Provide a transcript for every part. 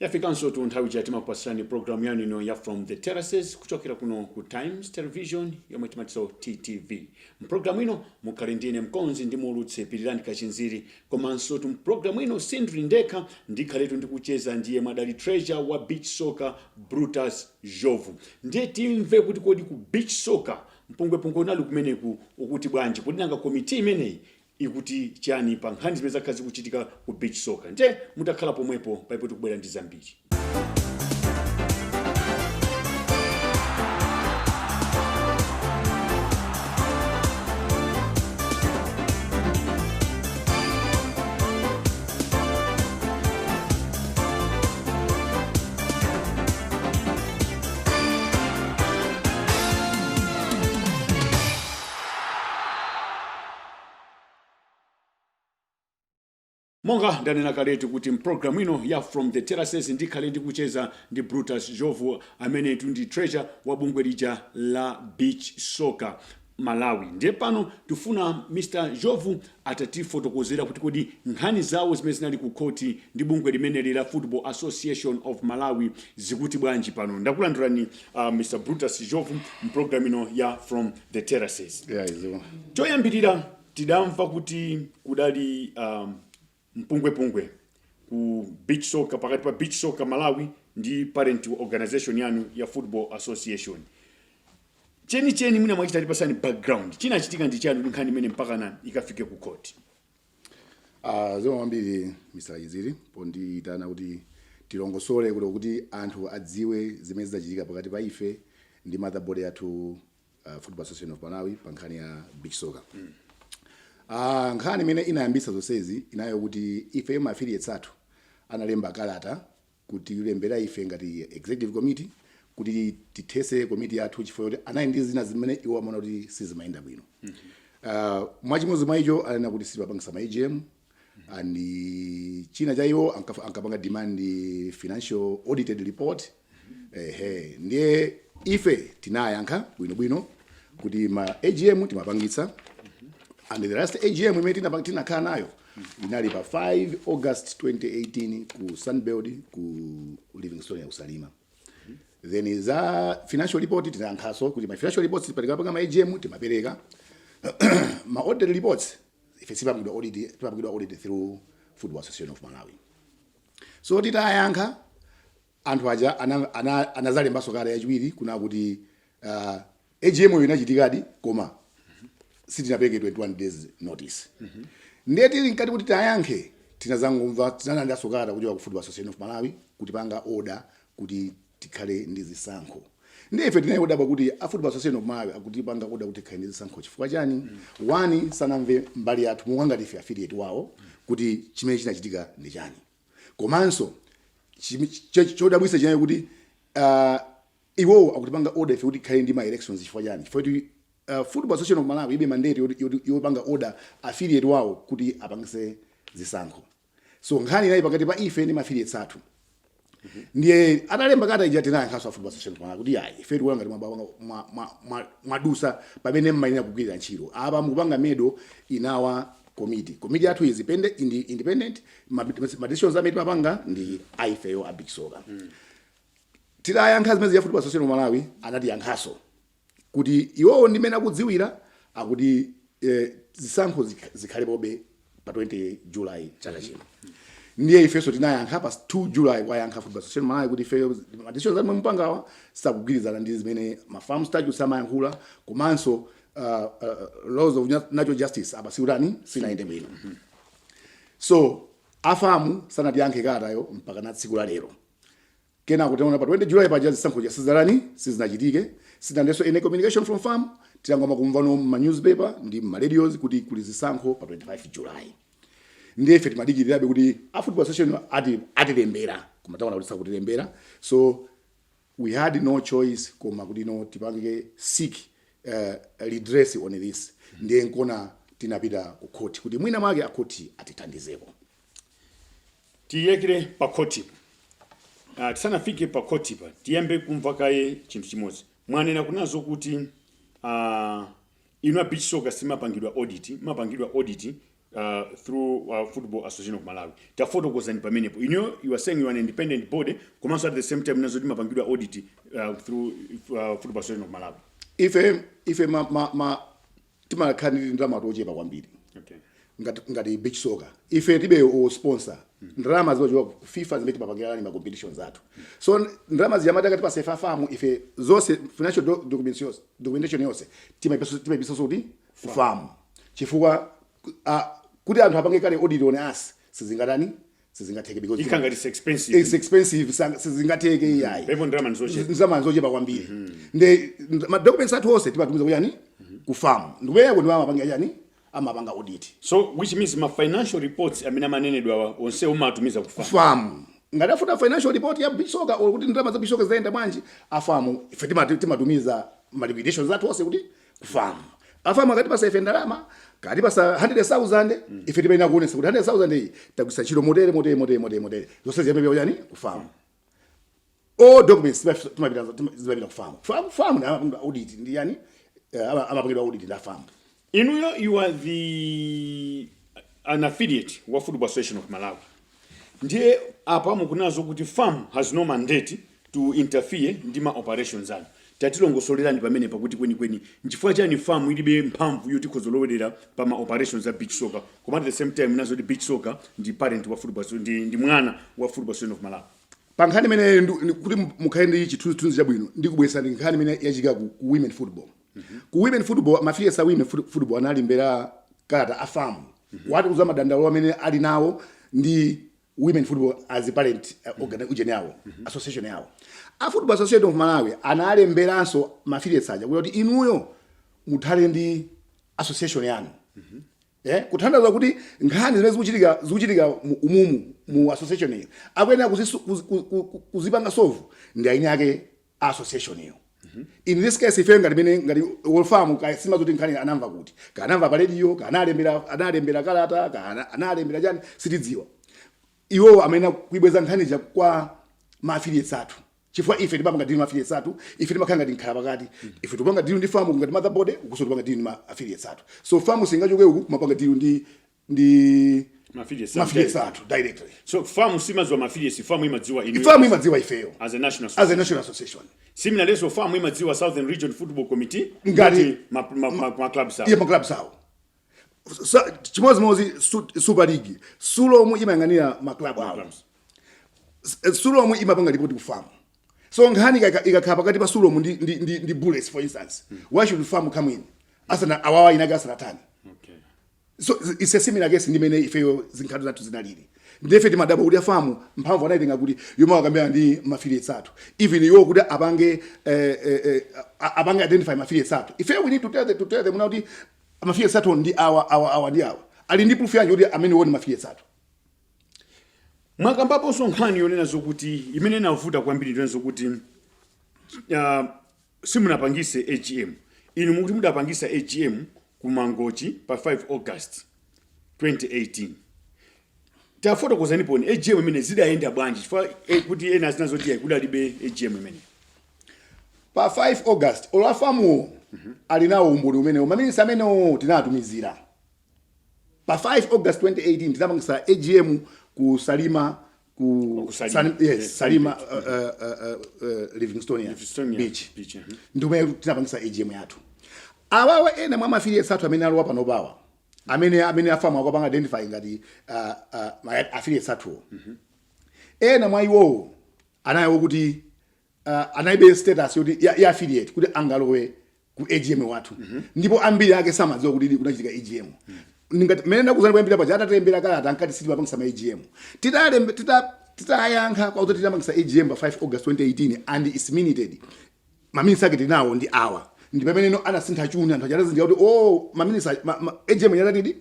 Yafikanso tu nthawi chatima kupasirani programu yanu ino ya From the Terraces kuchokera kuno ku Times Television yomwe timatiso TTV. Mprogramu ino mukhale ndine mkonzi ndi mulutse Pirirani Kachinziri, komanso tu mprogramu ino sindri ndekha ndikhaletu ndikucheza ndiye madali treasure wa beach soccer Brutus Jovu. Ndiye timve kuti kodi ku beach soccer mpungwe nali kumeneku ukuti bwanji kuti nanga komiti imeneyi ikuti chani pa nkhani zimene zakhazi kuchitika ku beach soccer. Nje mutakhala pomwepo paipo tikubwera ndi zambiri. Monga ndanena kaletu kuti mprogramu ino ya From the Terraces ndikhale ndikucheza ndi Brutus Jovu amene ndi treasure wa bungwe lija la beach soccer Malawi. Ndiye pano tufuna Mr. Jovu atatifotokozera kuti kodi nkhani zawo zimene zinali ku koti ndi bungwe limene la Football Association of Malawi zikuti bwanji pano. Ndakulandirani Mr. Brutus Jovu mprogramu ino ya From the Terraces. Choyambirira tidamva kuti kudali mpungwe ku beach soccer pakati pa beach soccer Malawi ndi parent organization yanu ya Football Association. Cheni mwina mwachita tipasani background. Chinachitika ndi chanu nkhani imene mpaka na ikafike ku court. Zomwe kwambiri Mr. Iziri ponditana kuti tilongosole kuti anthu adziwe zimene zachitika pakati pa ife ndi motherboard yathu Football Association of Malawi pa nkhani ya beach soccer. Nkhani imene inayambisa zonsezi inayo kuti ife ma affiliates athu analemba kalata kuti lembera ife ngati executive committee kuti tithese committee yathu chifukwa kuti anali ndi zina zimene iwo amaona kuti sizimayenda bwino. Mwachimodzi mwa icho anena kuti sipapangisa ma AGM and china cha iwo ankapanga demand financial audited report. Ndiye ife tinayankha bwino kuti ma AGM timapangitsa. And the last AGM imene tinakhala nayo inali pa 5 August 2018 ku Sunbelt ku Livingstone ya Usalima. Then za financial report tinayankhaso kuti ma financial reports tipatikapanga ma AGM timapereka. Ma audit reports ife sipamangidwa audit through Football Association of Malawi. So titayankha anthu aja anazalembaso kale yachiwiri kuna kuti AGM inachitikadi koma sitinapeke 21 days notice. Ndiye tili nkati kuti tayankhe tinazangomva tinalanda sokata kuchoka ku Football Association of Malawi kuti panga order kuti tikhale ndi zisankho. Ndiye ife tinayodaba kuti a Football Association of Malawi akuti panga order kuti tikhale ndi zisankho chifukwa chani? One sanamve mbali yathu monga ngati affiliate wawo kuti chimene chinachitika ndi chani. Komanso chodabwisa chinayo kuti iwo akuti panga order ife kuti tikhale ndi ma elections chifukwa chani? Chifukwa Football Association of Malawi ibe mandate yopanga order affiliate wawo kuti apangise zisankho. So nkhani inayi pakati pa ife ndi affiliates athu. Ndiye atalemba kata ija tinayankhaso Football Association of Malawi kuti ayi ife tikuona ngati mwadusa pamene mmayina kugwirira ntchito. Apa mukupanga medo inawa committee. Committee athu is independent. Ma decisions amene timapanga ndi ifeyo a beach soccer. Tinayankha zimene ya Football Association of Malawi anatiyankhaso kuti iwo ndimene akudziwira akuti zisankho zikhale pobe pa 20 July chaka chino. Ndiye ifeso tinayankha pa 2 July kwayankha Football Association Malawi kuti ifeyo decisions zamwe mpangawa sakugwirizana ndi zimene ma farm statutes amayankhula komanso laws of natural justice abasiurani sinaende bwino. So afamu sanatiyankhe katayo mpaka na tsiku la lero. Kena kutaona pa 20 July paja zisankho jasizarani sizinachitike. Sitandeso any communication from farm tilangoma kumvano ma newspaper ndi ma radios kuti kuli zisankho pa 25 July. Ndiye ife timadikirirabe kuti a Football Association atilembera kumataona kuti sakutilembera. So we had no choice koma kuti no tipange seek redress on this. Ndiye nkona tinapita ku court kuti mwina mwake a court atithandizeko. Tiyekire pa court. Tisanafike pa court pa tiyembe kumva kaye chinthu chimodzi. Mwanena kunazo kuti inwa beach soccer simapangidwa audit through Football Association of Malawi. Tafotokozani pamenepo. You are saying you are an independent body, komanso at the same time nazoti mapangidwa audit through Football Association of Malawi. Ife timakhanira ndalama tochepa kwambiri. Okay. Ngati beach soccer. Ife tibe o sponsor. Ndalama zochokera ku FIFA zimene timapangirani ma competitions athu. So ndalama ziyamataka tipase famu ife zonse financial documentation yonse timaipiso kuti famu. Chifukwa kuti anthu apange kale audit on us sizingatheke because it's expensive. It's expensive sizingatheke iyayi. Bebo ndalama nzochepa. Ndalama zochepa kwambiri. Ma documents athu onse timatumiza kuyani ku farm. Ndikuyeko ndimapanga yani amapanga audit. So which means my financial reports amene amanenedwa onse umatumiza ku farm. Ngadafuta financial report ya beach soccer or kuti ndalama za beach soccer zaenda bwanji afamu ife timatumiza ma liquidations athu onse kuti ku farm. Afamu akati pasa ife ndalama kati pasa 100,000 ife timaina kuonesa kuti 100,000 iyi takuisa chilo motere zonse ziyambe yani ku farm. All documents timapita ku farm. Farm na audit ndi yani amapangidwa audit la farm. Inuyo, you are an affiliate wa Football Association of Malawi. Ndiye apa mukunazo kuti farm has no mandate to interfere ndima operations anu. Tatilongosolera ndi pamene pakuti kweni nchifukwa chani farm ilibe mphamvu yoti kozolowera pa ma operations za beach soccer. Koma at the same time nazo di beach soccer ndi parent wa football ndi mwana wa Football Association of Malawi. Pankhani mene kuti mukhaende chithunzi chabwino ndikubwesa ndi nkhani mene yachika ku women football. Ku women football mafiliya sa women football analimbera kalata afamu. Wati kuza madandaulo amene ali nawo ndi women football as a parent organization yawo association yawo. A Football Association of Malawi analemberanso mafiliya saja kuti inuyo muthale ndi association yanu. Kuthandaza kuti nkhani zimene zikuchitika umumu mu association iyo akuyena kuzipanga solve ndi aini yake association iyo. In this case ife ngati wolfamu kasima zoti nkhani anamva kuti kanamva pa radio analembera kalata analembera chani sitidziwa iwo amene kuibweza nkhani ja kwa ma-affiliates athu chifukwa ife tipanga dili ma-affiliates athu ife timakhala ngati nkhala pakati ife tupanga dili ndi famu ngati motherboard ukuso tupanga dili ndi ma-affiliates athu so famu singachoke uku kumapanga dili ndi ma-affiliates athu directly. So famu simadziwa ma-affiliates, famu imadziwa inu. Famu imadziwa ifeyo as a national association. Similarly, so famu imadziwa Southern Region Football Committee ngati ma clubs awo. Iya ma clubs awo. So chimodzimodzi Super League sulomu imayang'anira ma club awo. Sulomu imapanga report ku famu. So nkhani ikakhala pakati pa sulomu ndi Bullets for instance. Why should famu come in? Asana awawa inaga asana tani. Okay. So it's a similar case ndimene ifeyo zinkhatu zathu zinalili. Ndefeti madaba kuti afamu mphamvu anaitenga kuti yomwe akambira ndi ma-affiliates athu. Even iwo kuti apange identify ma-affiliates athu. If we need to tell them now kuti ma-affiliates athu ndi awa ndi awa. Ali ndi proof yanji kuti amene woni ma-affiliates athu. Mwakambapo nkhani yonena zokuti imene navuta kwambiri ndonzo kuti simunapangise AGM. Inu mukuti mudapangisa AGM kumangochi pa 5 August 2018. Tafotokozani poni AGM imene zidayenda bwanji chifukwa kuti ena zinazoti kudalibe AGM imene. Pa 5 August olafamu alinawo umbuli umene maminisa amene tinatumizira. Pa 5 August 2018 tinapangisa AGM ku Salima Salima Livingstone Beach. Ndume tinapangisa AGM yathu. Awawa ena mwa affiliates athu amene alowa pano pawa. Amene afamu akapanga identify ngati affiliates athu. Ena mwa iwo anayo kuti anaibe status yoti ya affiliate kuti angalowe ku AGM wathu. Ndipo ambiri ake samadziwa kuti kunachitika AGM. Ngati mene ndakuzani kwambira paja atatembera kalata ankati siti mapangisa ma AGM. Titayankha kwa kuti tinapangisa AGM pa 5 August 2018 and it's minuted. Maminisa ake tinawo ndi awa. Ndi pamene no anasintha chuni anthu achazindiwa kuti maminisa AGM yatatidi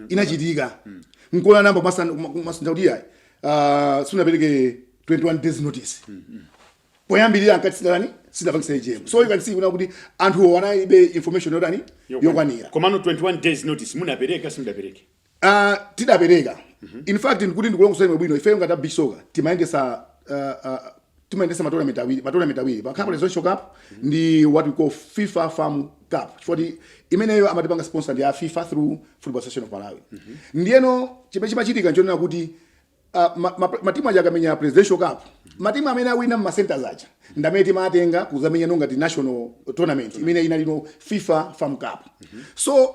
inachitika. Nkola namba masintha kuti yayi sunapereke 21 days notice. Poyambirira ankati sinapangisa AGM. So you can see kuti anthu wanaibe information yotani yokwanira. Komano 21 days notice munapereka simunapereke. Tidapereka. In fact nkuti ndikulongosola bwino ifeyo ngati beach soccer timayendesa timaendesa matournament awiri pakhala presidential cup ndi what we call FIFA Farm Cup chifukwa imeneyo amatipanga sponsor ndi a FIFA through Football Association of Malawi. Ndiyeno chimene chimachitika nchonena kuti matimu aja akamenya presidential cup matimu amene awina m'macenters aja ndamene timatenga kuzamenya ngati national tournament imene inalino FIFA Farm Cup. So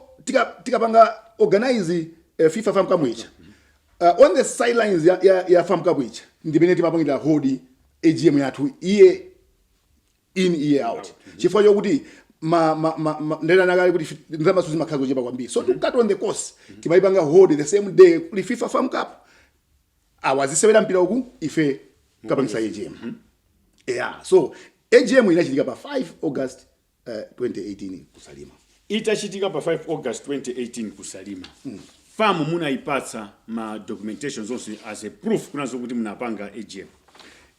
tikapanga organize FIFA Farm Cup icha on the sidelines ya Farm Cup icha ndimene timapangira hold AGM yathu year in year out chifukwa chokuti ndena nakale kuti ndamasuzi zimakhazo chepa kwambiri. So to cut on the cost timayipanga hold the same day kuli FIFA Farm Cup awazisewera mpira uku ife kapangisa AGM. Yeah, so AGM inachitika pa 5 August 2018 kusalima. Itachitika pa 5 August 2018 kusalima. Farm munaipatsa ma documentations also as a proof kunazo kuti munapanga AGM.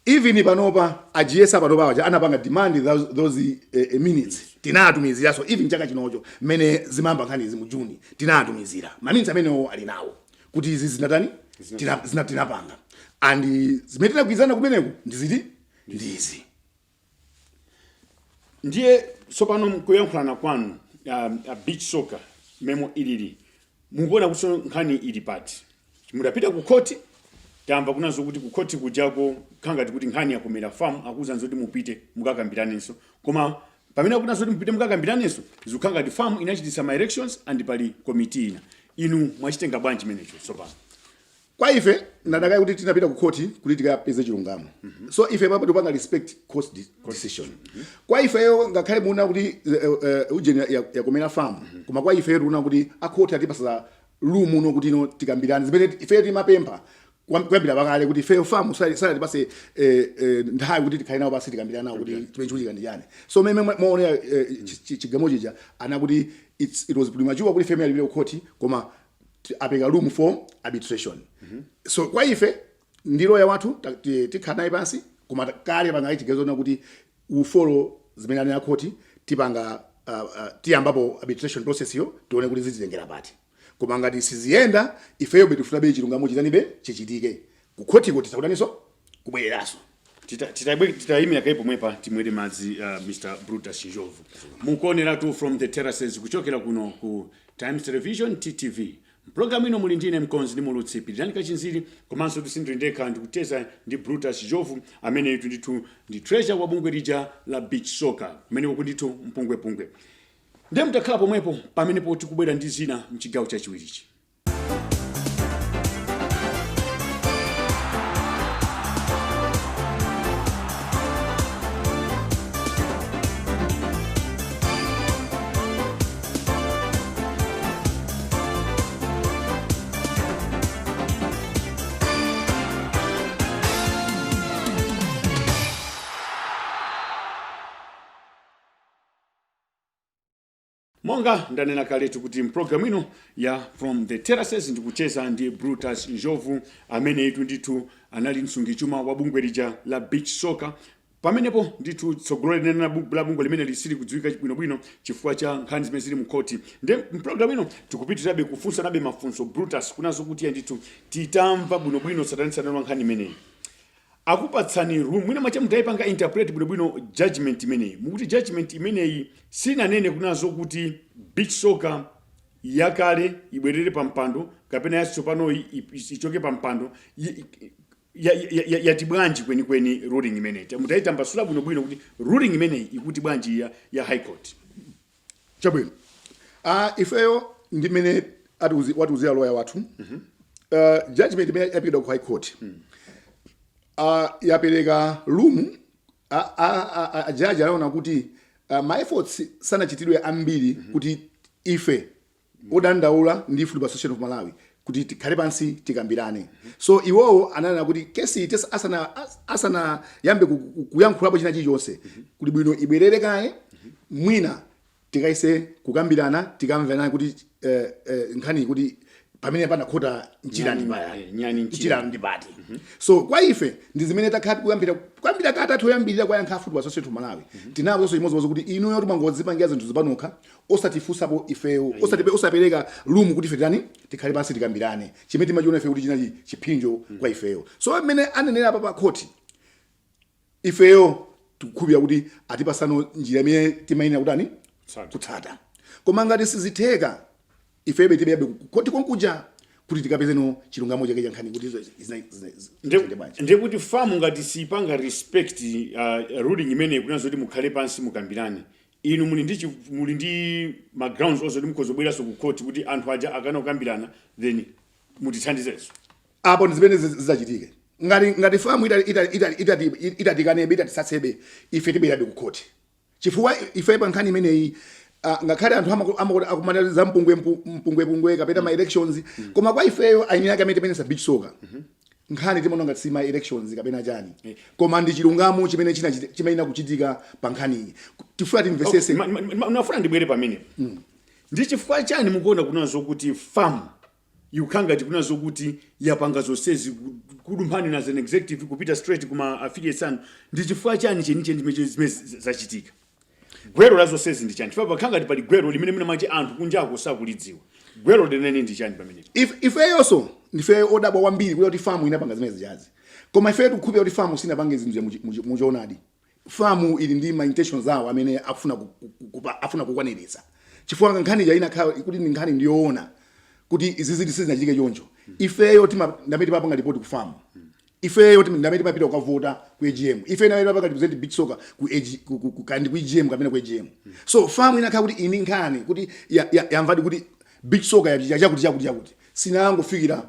Even panopa ajiesa panopa waja anapanga demand those minutes tinatumizira. So even chaka chinocho mene zimamba nkhani mu June tinatumizira maminutes amene ali nawo kuti izi zinatani tinapanga and zimene tinagwizana kumeneko ndiziti ndizi. Ndiye sopano kuyankhulana kwanu beach soccer memo ilili mukuona kuti nkhani ili pati mudapita ku court tamba kunazo kuti ku court kujako khangati kuti nkhani yakomera farm akuza nzoti mupite mukakambiraninso koma pamene akunazo kuti mupite mukakambiraninso zikhangati farm inachitisa my elections and pali committee inu mwachitenga bwanji menecho sopano. Kwa ife ndadakaya kuti tinapita ku court kuti tikapeze chilungamo. So ife papa tupanga respect court decision. Kwa ife yo ngakhale muona kuti ujeni yakomera farm koma kwa ife tuna kuti a court atipasa room uno kuti no tikambirana zimene ife timapempha kwambira bakale kuti ife farm sala tipase nthawi kuti tikhale nawo basi tikambirana kuti timenchuka ndi yani. So meme muone chigamo chija ana kuti it was premature kuti ife alipita ku court koma apeka room for arbitration. So kwa ife ndilo ya watu tikhana ipasi koma kale panga chigezo na kuti ufollow zimene ana court tipanga tiyambapo arbitration process yo tione kuti zizitengera pati koma ngati sizienda ifeyo betufuna be chilungamo chitanibe chichitike ku court kuti takutaniso kubwereraso titayimira kaipo mwepa timwere madzi Mr. Brutus Njovu mukuonera tu from the terraces kuchokera kuno ku Times Television TTV. Programu ino muli ndine mkonzi ndi mulutsi Pirirani Kachinziri komanso tisindrindeka ndikuteza ndi Brutus Njovu amene itu nditu ndi treasure wa bungwe lija la beach soccer kumene kunditu mpungwepungwe. Ndiye mutakhala pomwepo pamenepo tikubwera ndi zina mchigawo chachiwirichi. Monga ndanena kaletu kuti mprogramu ino ya From the Terraces ndikucheza ndi Brutus Njovu amene itu nditu anali msungichuma wa bungwe lija la beach soccer pamenepo nditu tsogolera nena la bungwe limene lisili kudziwika bwinobwino chifukwa cha nkhani zimene zili mukoti. Ndi mprogramu ino tikupitirabe kufunsa nabe mafunso Brutus kunazo kuti nditu titamva bwinobwino satanisana nkhani imeneyi. Akupatsani room mwina macha mutaipanga interpret bwinobwino judgment imeneyi mukuti judgment imeneyi sinanene kunazo kuti beach soccer yakale ibwerere pampando kapena yatsopano ichoke pampando yati bwanji kweni ruling imeneyi mutaitambasula bwinobwino kuti ruling imeneyi ikuti bwanji ya high court. Chabwino ifeyo ndimene watiuzira lawyer wathu judgment imene yapita ku high court yapereka room jaji anaona kuti my efforts sanachitidwe ambiri kuti ife odandaula ndi Football Association of Malawi kuti tikhale pansi tikambirane. So iwowo ananena kuti kesi ite asana yambe kuyankhulapo china chilichonse kuti bwino ibwerere kaye mwina tikaise kukambirana tikamvana kuti nkhani kuti pamene pana khota njira ndi bati. So kwa ife ndi zimene takhala kuyambira katatu yoyambirira kwa yankha Football Association of Malawi tinawo zonse imodzi kuti inu yoti mangodzipangira zinthu zipanokha osatifusapo ifeyo osapereka room kuti ife tikhale pansi tikambirane chimene timachiona ife kuti chinachi chipinjo kwa ifeyo. So amene anenera pa court ifeyo tukhulupirira kuti atipasano njira imene timayenera kutani kutsata. Koma ngati sizitheka ifebe tibeyabe kuti konkuja kuti tikapezeno chilungamo chake chankhani kuti ndiye kuti famu ngati sipanga respect ruling imene kunazo kuti mukhale pansi mukambirane inu muli ndi ma grounds also kuti mukhozobweranso ku court kuti anthu aja akana kukambirana then mutithandizenso apo ndi zimene zizachitike. Ngati famu itatikanebe itatisatsebe ife tibeyabe ku court chifukwa ife pa nkhani imeneyi ngakhale anthu akumanaliza mpungwe kapena ma elections koma kwa ifeyo aini yake amene timenesa beach soccer nkhani timaona ngati sima elections kapena chani koma ndi chilungamo chimene chimaina kuchitika pa nkhani iyi tifuna timvesese. Unafuna ndibwere pamene ndi chifukwa chani mukuona kunazo kuti famu yukhangati kunazo kuti yapanga zonsezi kudumphani na an executive kupita straight kuma affiliates anu ndi chifukwa chani cheniche zachitika gwero lazo sezi ndi chani chifukwa pakhangati pali gwero limene machi anthu kunjako sakulidziwa gwero lenene ndi chani pamene ifeyonso ndife odabwa kwambiri kuti famu inapanga zimene zichazi koma ife tikukhulupirira kuti famu sinapange zinthu muchoonadi. Famu ili ndi ma intentions zawo amene afuna kukwaniritsa chifukwa nkhani ya inakhala kuti ndi nkhani ndiyoona kuti izi ziti sizinachitike choncho. Ifeyo ndamene timapanga report ku famu ifeyo ndamene timapita kukavota ku AGM ife ndamene timapanga represent beach soccer ku kandi ku AGM kapena ku AGM so famu inakhala kuti ini nkhani kuti yamvadi kuti beach soccer yachakuti sinangofikira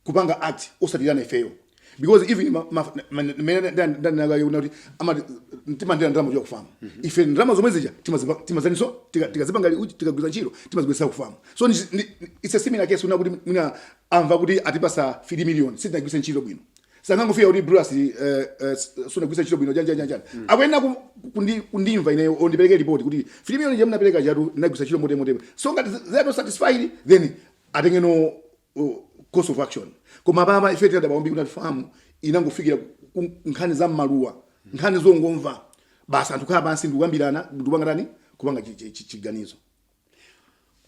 kupanga act osatirana ifeyo because even ndinakaona kuti timandira ndalama kuja kufamu ife ndalama zomwe zija timazaniso tikazipanga tikagwiza ntchito timazigwisa kufamu so it's a similar case una kuti mwina amva kuti atipasa 3 million sitinagwisa ntchito bwino sangangofika kuti Bruce sunagwisa ntchito bwino janja akuyenda kundimva ineyo ondipereke report kuti 3 million je mnapereka chatu ndagwisa ntchito mote so ngati they are not satisfied then atengeno course of action. Koma baba ife tidabawombi kuti famu inangofikira nkhani za maluwa nkhani zongomva basa anthu khala pansi ndikukambirana ndikupanga kupanga chiganizo.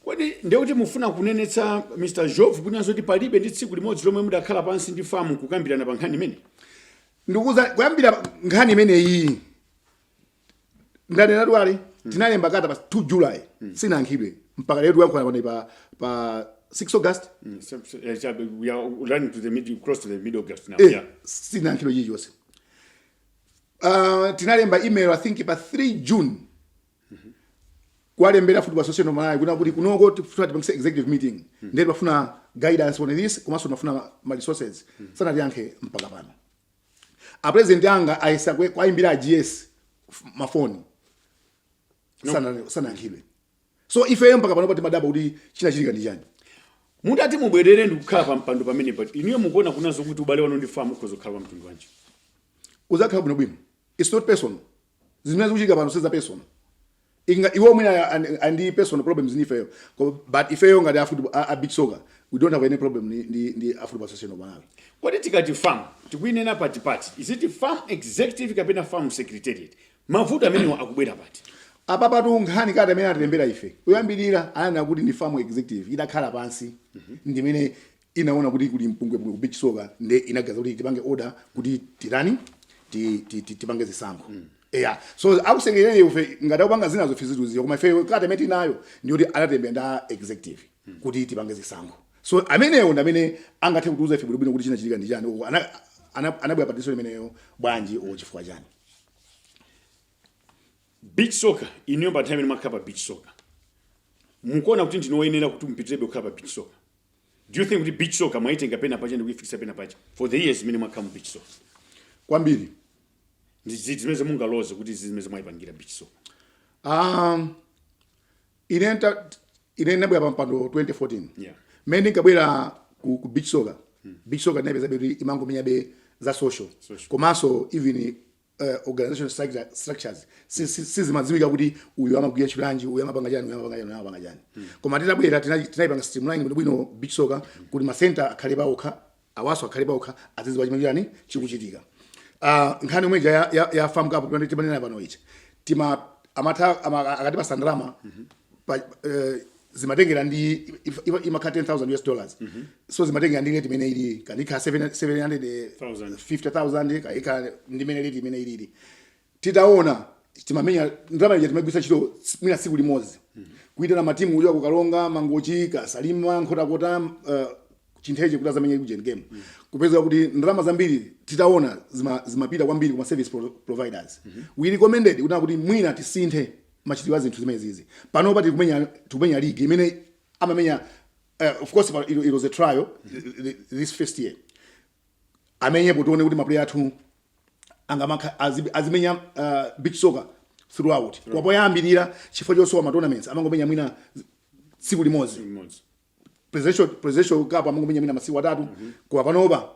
Kodi ndekuti mufuna kunenetsa Mr. Jove kunazo kuti palibe ndi tsiku limodzi lomwe mudakhala pansi ndi famu kukambirana pa nkhani imene ndikuza kuyambira nkhani imene iyi ndanena twali tinalemba kata pa 2 July sinankhidwe mpaka lero yakhala pa 6 August. We are running to the middle, close to the middle of August now. Sinankhidwe chilichonse. Tinalemba email I think pa 3 June. Kwalembera Football Association of Malawi kuna kuti kunoko tifuna executive meeting. Ndiye bafuna guidance on this komanso nafuna ma resources. Sana yankhe mpaka pano. A president yanga aisakwe kwaimbira GS mafoni. Sana yankhiwe. So ife mpaka pano pati madaba kuti chinachitika ndi chani. Mudati mubwerere ndikukhala pa mpando pamene pati iniyo mukuona kunazo kuti ubale wanu ndi famu ukhozokhala pa mtundu wanji uzakhala bwino it's not personal zimene zikuchitika pano siza personal iwo mwina andi personal problems ni ifeyo but ifeyo ngati a beach soccer we don't have any problem ndi Football Association of Malawi. Kodi tikati famu tikuinena pati is it farm executive kapena farm secretariat mavuto amene akubwera pati apapatu nkhani kati amene atilembera ife kuyambirira ana kuti ndi farm executive idakhala pansi ndimene inaona kuti kuli mpungwe ku beach soccer nde inagaza kuti tipange order kuti tirani tipange zisankho so akusengerere ife ngati upanga zinazo fizitu koma ife kati amene tinayo ndi kuti anatembera nda executive kuti tipange zisankho so ameneyo ndamene angathe kutuza ife bwino kuti chinachitika ndi chani anabwera patiso imeneyo bwanji chifukwa chani. Beach soccer iniyo batime makapa beach soccer mukuona kuti ndinoyenera kuti mpitiribe kukhala beach soccer. Do you think kuti beach soccer mwaitenga pena pacha ndikuifikisa pena pacha for the years mine makama beach soccer kwambiri ndizimeze mungaloze kuti zimeze mwaipangira beach soccer inenda bwa pampando 2014 mene ngabwera ku beach soccer beach soccer nabe zabe imango menyabe za social. Komanso even organization structures sizimadziwika kuti uyu amagwira chilanji uyu amapanga chani koma titabwera tinayipanga streamline bwino beach soccer kuti ma center akhale paokha awaso akhale paokha aziziwa chimene chikuchitika. Nkhani omwe ya farm cup pamene timanena pano ichi tima amata akati pasandrama zimatengera ndi imakha 10,000 US dollars. So zimatengera ndi rate imene ili kanika 750,000 kaika ndi imene rate imene ili. Titaona timamenya ndalama ija timagwisa ntchito mwina tsiku limodzi. Kuita na matimu kuja kukalonga mangochi kasalima nkhotakota chintheche kuti azamenye kujeni game. Kupeza kuti ndalama zambiri titaona zimapita kwambiri kuma service providers. We recommended kuti mwina tisinthe machitidwe azinthu zimene zizi. Panopa tikumenya league imene amamenya of course it was a trial this first year. Amenyepo tione kuti maplayer athu angamakha azimenya beach soccer throughout. Kwa poyambirira chifukwa chosowa ma tournaments amangomenya mwina tsiku limodzi. Presidential cup amangomenya mwina masiku atatu. Kwa panopa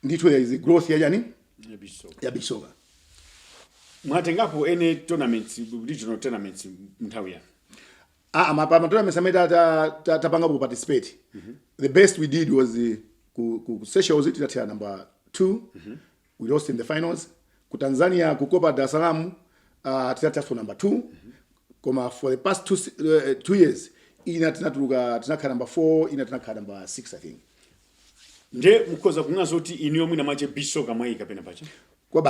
ndithu is growth ya yani ya beach soccer. Mwatengapo ene tournaments, regional tournaments nthawi ya? Ma tournaments amene tapangapo participate. The best we did was ku Seychelles titathera number 2. We lost in the finals. Ku Tanzania ku Copa Dar es Salaam titathera for number 2. Koma for the past 2 years ina tinakhala number 4, ina tinakhala number 6 I think. Nje mukhoza kungazo kuti iniyo mwina mache beach soccer mwayika pena pacha? Kwa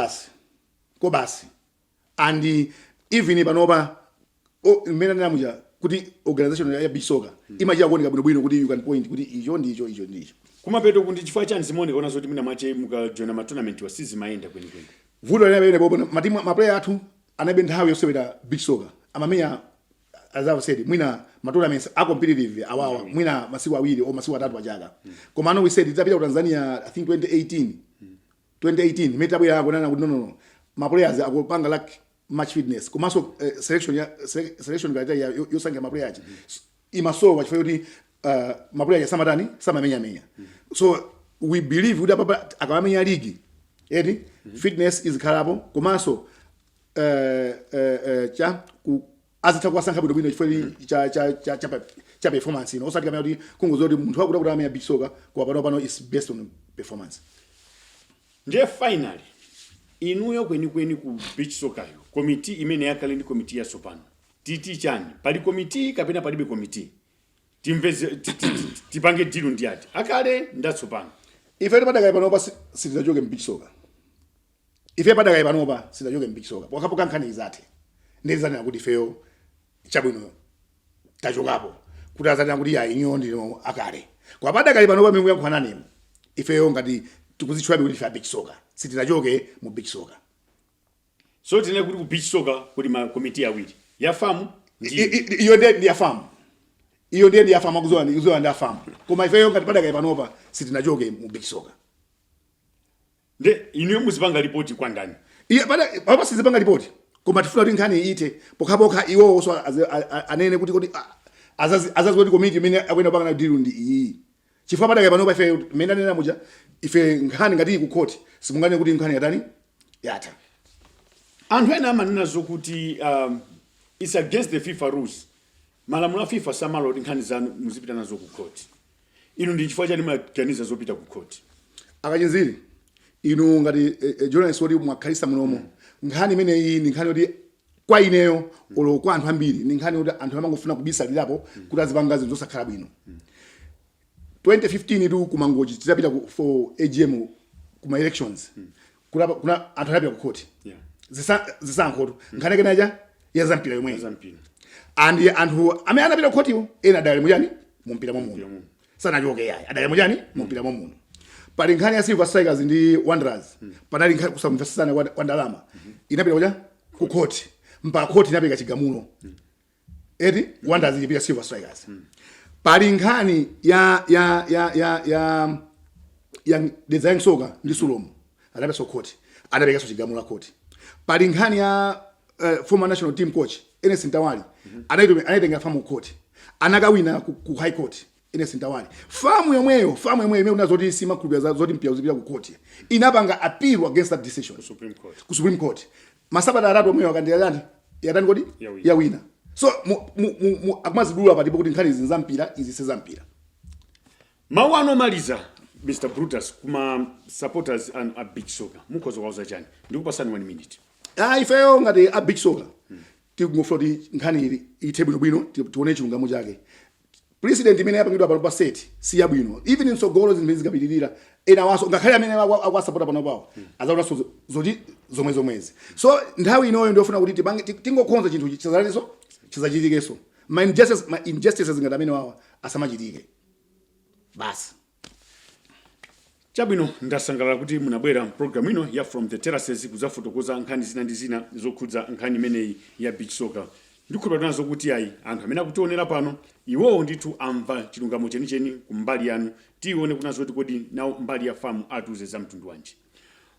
basi. And even panopa mmene namuja kuti organization ya beach soccer imachita kuoneka bwino kuti you can point kuti icho ndicho. Kumapeto kuti chifukwa chani simone ona zoti mwina mache mukajoina ma tournament wasizi maenda kweni. Vuto lene bobo matimu maplayer athu anabe nthawi yosewera beach soccer. Amamenya as I said mwina ma tournaments are competitive awawa mwina masiku awiri o masiku atatu pachaka. Koma we said itapita ku Tanzania I think 2018 metabwera akonana kuti no ma players akupanga like match fitness komanso selection criteria yosankha ma players imasowa chifukwa kuti ma players samamenya. So we believe kuti apa akamenya league fitness is khalapo komanso azitha kusankha bwino chifukwa cha performance ino osati kamene kuti kungozoti munthu wakuti kuti amenya beach soccer kwa pano is based on performance. Nje finally inuyo kweni ku beach soccer yo committee imene yakale ndi committee ya sopano titi chani pali committee kapena palibe committee timveze tipange deal ndi ati akale ndatsopano ife padakale panopa sitizachoke mu beach soccer. Ife padakale panopa sitizachoke mu beach soccer pokapo kankhani izathe ndezana kuti feyo chabwino tachokapo kuti azana kuti ya inyo ndino akale kwa padakale panopa mingu yankhwana nemu ifeyo ngati tikuzitchwabe kuti fa beach soccer sitinachoke mu beach soccer. So tine kuti ku beach soccer kuti ma committee awiri ya famu iyo ndi ya famu ndi ya famu akuzowa ndi ya famu koma ifeyo ngati padakale panopa sitinachoke mu beach soccer. Nde inuyo muzipanga report kwa ndani iya papa sizipanga report koma tifuna kuti nkhani ite pokapoka iwo so anene kuti azazi kuti committee imene akwenda panga deal ndi iyi chifukwa padakale panopa ife mmene anena muja ife nkhani ngati ku court simungane kuti nkhani yatani yatha. Anthu ena amanena zokuti it's against the FIFA rules. Malamulo a FIFA samalo nkhani zanu muzipita nazo ku court. Inu ndi chifukwa chani maganiza zopita ku court. Akachinziri inu ngati journalist woti mwakhalisa munomo nkhani imene iyi ndi nkhani yoti kwa ineyo olo kwa anthu ambiri ndi nkhani yoti anthu amangofuna kubisalirapo kuti azipanga zinthu zosakhala bwino. 2015 tu kumangoji titapita for AGM kuma elections kuna anthu anapita ku court zisankho nkhani kenaja ya zampira yomwe and anthu amene anapita ku court yo ena adali mujani mumpira momuno sanachoke yayi adali mujani mumpira momuno. Pali nkhani ya Silver Strikers ndi Wanderers panali nkhani kusamvesana kwa ndalama inapita kuja ku court mpaka court inapita chigamulo Wanderers ilipita Silver Strikers. Pali nkhani ya design soccer ndi Sulomo anapita so court anapita so chigamulo court. Pali nkhani ya former national team coach Enes Ntawali anaitenga famu court anakawina ku high court Enes Ntawali famu yomweyo imene unazoti sima club zoti mpia uzipita ku court inapanga appeal against that decision ku Supreme Court masabata atatu omweyo akandiyani yatani kodi ya wina. So akumazidula patipo kuti nkhani izi zampira izi sezampira. Mawu anomaliza Mr. Brutus kuma supporters a beach soccer mukhoza kwauza chani ndikupasani 1 minute. Ifeyo ngati a beach soccer tikungofuna kuti nkhani ithe bwinobwino tione chilungamo chake. President imene yapangidwa pano pa set si yabwino, even insogolo zimene zikapitirira ena waso ngakhale amene akwasapota pano pawo azaonanso zomwezi. So nthawi inoyo ndiyofuna kuti tingokhonza chinthu chizachitikenso, ma injustices ngati amene wawa asamachitike basi. Chabwino, ndasangalala kuti munabwera program ino ya From the Terraces kuzafotokoza nkhani zina ndi zina zokhudza nkhani imeneyi ya beach soccer. Ndikhulupirira nazo kuti ayi anthu amene akutionera pano iwowo ndithu amva chilungamo chenicheni kumbali yanu, tione kunazo kuti kodi nawo mbali ya famu atuze za mtundu wanji.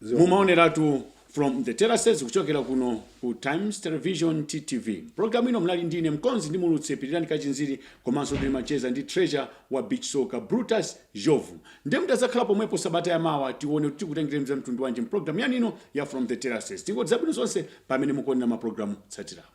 Mumaoneratu From the Terraces kuchokera kuno ku Times Television TTV. Program ino mnali ndine mkonzi ndi mulutse Pirirani Kachinziri komanso ndi macheza ndi treasure wa beach soccer Brutus Jovu. Ndemutazakhala pomwepo sabata ya mawa tione kuti tikutengereni za mtundu wanji program yanino ya From the Terraces. Tingodzabwino zonse pamene mukuonera ma program tsatirawo.